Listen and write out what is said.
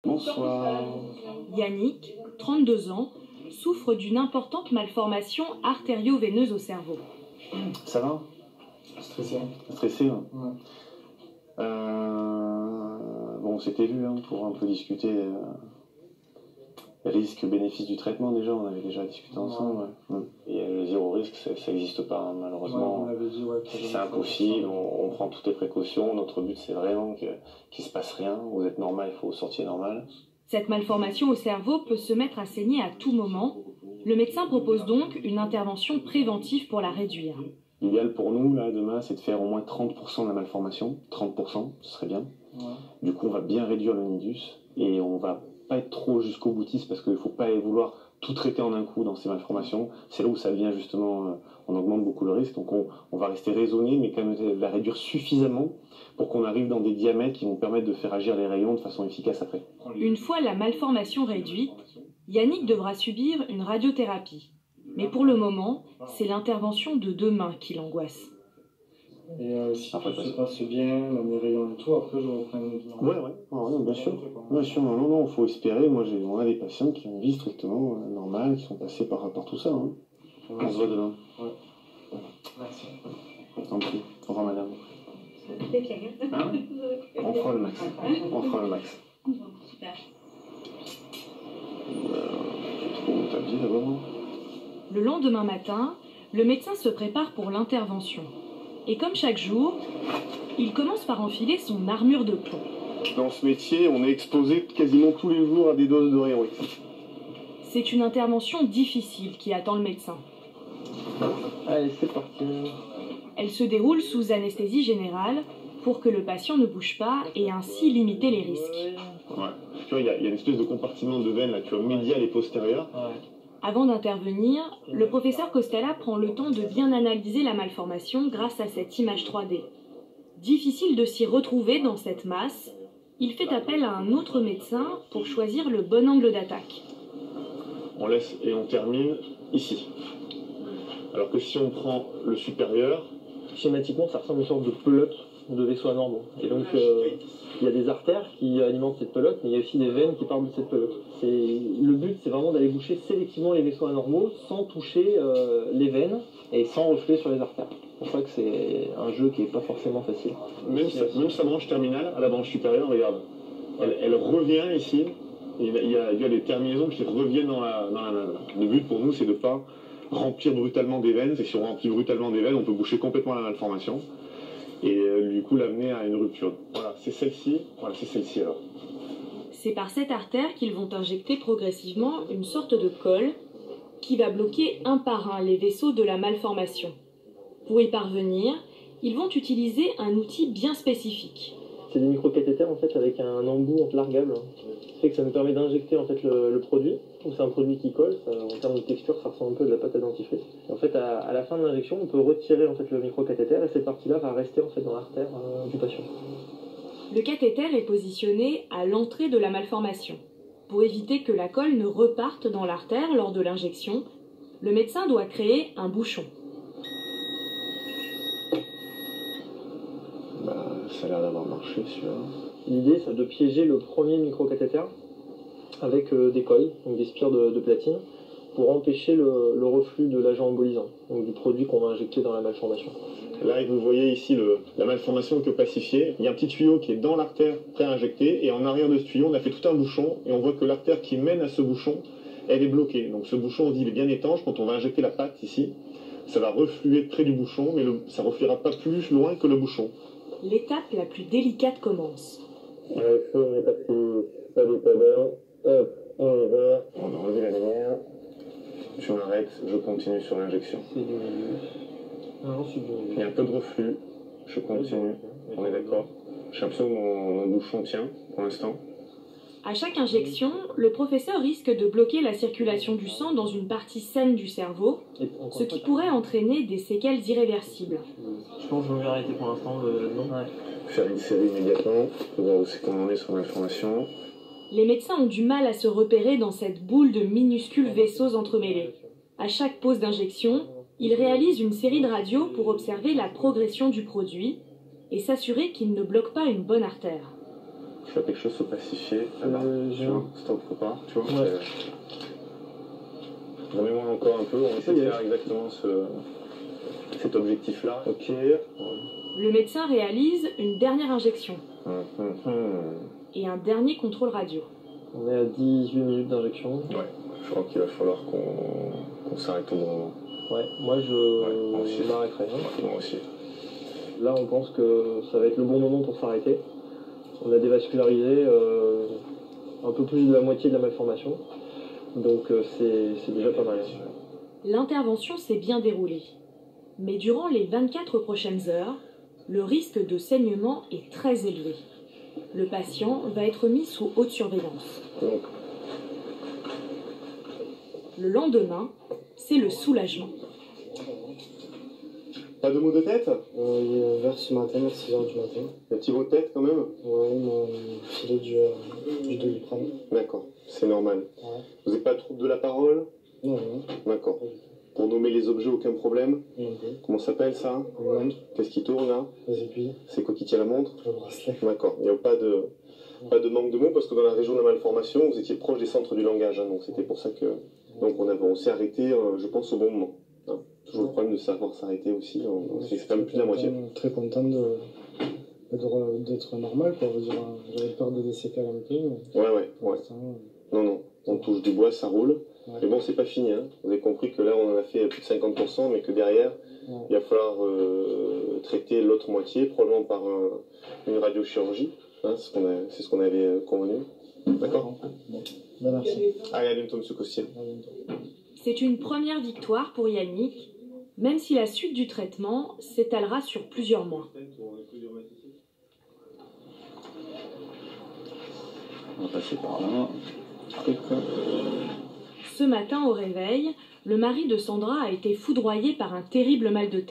Bonsoir. Yannick, 32 ans, souffre d'une importante malformation artério-veineuse au cerveau. Ça va? Stressé. Stressé, hein. Ouais. Bon, c'était vu pour un peu discuter risque-bénéfice du traitement déjà, on avait déjà discuté ensemble. Ouais. Et le zéro risque, ça n'existe pas, malheureusement. Ouais, on avait dit, ouais, c'est impossible, on prend toutes les précautions. Notre but, c'est vraiment qu'il ne se passe rien. Vous êtes normal, il faut sortir normal. Cette malformation au cerveau peut se mettre à saigner à tout moment. Le médecin propose donc une intervention préventive pour la réduire. L'idéal pour nous, là, demain, c'est de faire au moins 30% de la malformation. 30%, ce serait bien. Ouais. Du coup, on va bien réduire le nidus et on va pas être trop jusqu'au boutiste parce qu'il ne faut pas vouloir tout traiter en un coup dans ces malformations. C'est là où ça devient justement, on augmente beaucoup le risque. Donc on va rester raisonné, mais quand même la réduire suffisamment pour qu'on arrive dans des diamètres qui vont permettre de faire agir les rayons de façon efficace après. Une fois la malformation réduite, Yannick devra subir une radiothérapie. Mais pour le moment, c'est l'intervention de demain qui l'angoisse. Et si tout se passe bien, même les rayons et tout, après je reprends une vie. Ouais, bien sûr. Bien sûr, non, il faut espérer. Moi, on a des patients qui ont une vie strictement normale, qui sont passés par tout ça. Hein. Ouais. On se voit demain. Ouais. Merci. Tant pis. Au revoir, madame. C'est bien. Hein? On fera le max. On fera le max. Super. Tu trouves ta vie d'abord? Le lendemain matin, le médecin se prépare pour l'intervention. Et comme chaque jour, il commence par enfiler son armure de plomb. Dans ce métier, on est exposé quasiment tous les jours à des doses de héroïne. C'est une intervention difficile qui attend le médecin. Allez, c'est parti. Elle se déroule sous anesthésie générale pour que le patient ne bouge pas et ainsi limiter les risques. Ouais. Tu vois, il y a une espèce de compartiment de veine là, tu vois, médial et postérieur. Ouais. Avant d'intervenir, le professeur Costella prend le temps de bien analyser la malformation grâce à cette image 3D. Difficile de s'y retrouver dans cette masse, il fait appel à un autre médecin pour choisir le bon angle d'attaque. On laisse et on termine ici. Alors que si on prend le supérieur, schématiquement, ça ressemble à une sorte de pelote de vaisseaux anormaux. Et donc, il y a des artères qui alimentent cette pelote, mais il y a aussi des veines qui partent de cette pelote. Le but, c'est vraiment d'aller boucher sélectivement les vaisseaux anormaux sans toucher les veines et sans refluer sur les artères. C'est pour ça que c'est un jeu qui n'est pas forcément facile. Même sa branche terminale, à la branche supérieure, regarde, elle revient ici, et il y a des terminaisons qui reviennent dans la main. Le but pour nous, c'est de ne pas remplir brutalement des veines, c'est que si on remplit brutalement des veines, on peut boucher complètement la malformation. Et du coup l'amener à une rupture. Voilà, c'est celle-ci. Voilà, c'est celle-ci alors. C'est par cette artère qu'ils vont injecter progressivement une sorte de colle qui va bloquer un par un les vaisseaux de la malformation. Pour y parvenir, ils vont utiliser un outil bien spécifique. C'est des microcathéters en fait avec un embout largable. Ce qui fait que ça nous permet d'injecter en fait le produit. Donc c'est un produit qui colle, en termes de texture ça ressemble un peu à de la pâte à dentifrice. Et en fait à la fin de l'injection on peut retirer en fait le microcathéter et cette partie-là va rester en fait dans l'artère du patient. Le cathéter est positionné à l'entrée de la malformation. Pour éviter que la colle ne reparte dans l'artère lors de l'injection, le médecin doit créer un bouchon. Ça a l'air d'avoir marché celui-là. L'idée c'est de piéger le premier microcathéter avec des coils, donc des spires de platine, pour empêcher le reflux de l'agent embolisant, donc du produit qu'on va injecter dans la malformation. Là, vous voyez ici la malformation que pacifiée. Il y a un petit tuyau qui est dans l'artère prêt à injecter, et en arrière de ce tuyau, on a fait tout un bouchon, et on voit que l'artère qui mène à ce bouchon, elle est bloquée. Donc ce bouchon, on dit, il est bien étanche. Quand on va injecter la pâte ici, ça va refluer près du bouchon, mais ça ne refluera pas plus loin que le bouchon. L'étape la plus délicate commence. Allez, on est parti. Salut, pas bien. Hop, on y va. On a enlevé la lumière. Tu m'arrêtes, je continue sur l'injection. C'est du milieu. Non, c'est du milieu. Il y a un peu de reflux, je continue. On est d'accord. J'ai l'impression que mon bouchon tient pour l'instant. À chaque injection, le professeur risque de bloquer la circulation du sang dans une partie saine du cerveau, ce qui pourrait entraîner des séquelles irréversibles. Je pense que je vais arrêter pour l'instant là-dedans. Ouais. Faire une série immédiatement pour voir où c'est qu'on en est sur l'information. Les médecins ont du mal à se repérer dans cette boule de minuscules vaisseaux entremêlés. À chaque pause d'injection, ils réalisent une série de radios pour observer la progression du produit et s'assurer qu'il ne bloque pas une bonne artère. Tu vois quelque chose se pacifier là-bas. j'ai Tu vois, un- stop, repart, tu vois. Ouais. Remets-moi encore un peu, on essaie de faire exactement cet objectif-là. Ok. Le médecin réalise une dernière injection Hum. et un dernier contrôle radio. On est à 18 minutes d'injection. Ouais, je crois qu'il va falloir qu'on s'arrête au bon moment. Ouais, moi moi aussi. je m'arrêterai. Hein. Ouais, moi aussi. Là, on pense que ça va être le bon moment pour s'arrêter. On a dévascularisé un peu plus de la moitié de la malformation. Donc c'est déjà pas mal. L'intervention s'est bien déroulée. Mais durant les 24 prochaines heures, le risque de saignement est très élevé. Le patient va être mis sous haute surveillance. Donc, Le lendemain, c'est le soulagement. pas de maux de tête? Il est vers ce matin, à 6h du matin. Un petit mot de tête quand même? Ouais, ils m'ont filé du Doliprane. D'accord, c'est normal. Ouais. Vous n'avez pas de trouble de la parole? Non, non. D'accord. Pour nommer les objets, aucun problème? Non plus. Comment ça s'appelle ça? Une montre, Qu'est-ce qui tourne là? les aiguilles, C'est quoi qui tient la montre? le bracelet. D'accord, il n'y a pas de manque de mots parce que dans la région de la malformation, vous étiez proche des centres du langage, hein, donc c'était pour ça que... Donc on s'est arrêté, je pense, au bon moment. Hein. Toujours le problème de savoir s'arrêter aussi, c'est quand même plus de la moitié. Très content d'être normal, quoi. Je veux dire, j'avais peur de des séquelles un peu, mais Ouais. pour l'instant, Non, on touche du bois, ça roule. Ouais. Mais bon, c'est pas fini. Hein. Vous avez compris que là, on en a fait plus de 50%, mais que derrière, ouais. il va falloir traiter l'autre moitié, probablement par une radiochirurgie. Hein, c'est ce qu'on avait convenu. D'accord? Ben, merci. Allez, à bientôt, monsieur Costier. À bientôt. C'est une première victoire pour Yannick, même si la suite du traitement s'étalera sur plusieurs mois. On va passer par là. Ce matin au réveil, le mari de Sandra a été foudroyé par un terrible mal de tête.